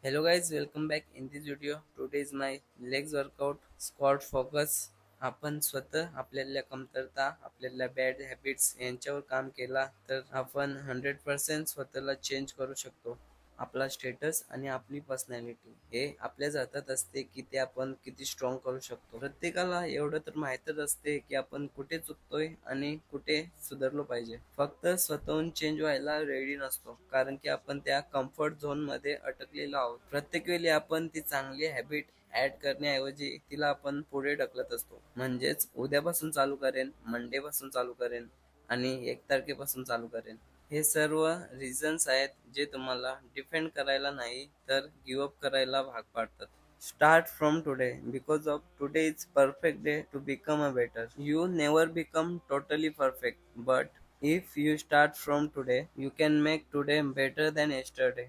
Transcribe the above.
Hello guys, welcome back in this video. Today is my legs workout, squat focus. आपण स्वतः आपल्याला कमतरता, आपल्याला बॅड हॅबिट्स यांच्यावर काम केला तर आपण 100% स्वतःला चेंज करू शकतो. आपला स्टेटस आणि आपली पर्सनॅलिटी हे आपल्याच हातात असते की ते आपण किती स्ट्रॉंग करू शकतो. प्रत्येकाला एवढं तर माहीतच असते की आपण कुठे चुकतोय आणि कुठे सुधारलो पाहिजे. फक्त स्वतःहून चेंज व्हायला रेडी नसतो, कारण की आपण त्या कम्फर्ट झोन मध्ये अटकलेलो आहोत. प्रत्येक वेळी आपण ती चांगली हॅबिट ऍड करण्याऐवजी तिला आपण पुढे ढकलत असतो. म्हणजेच उद्यापासून चालू करेन, मंडे पासून चालू करेन आणि 1 तारखेपासून चालू करेन. हे सर्व रिझन्स आहेत जे तुम्हाला डिफेंड करायला नाही तर गिव्ह अप करायला भाग पाडतात. Start from today because of today is perfect day to become a better. You never become totally perfect, but if you start from today, you can make today better than yesterday.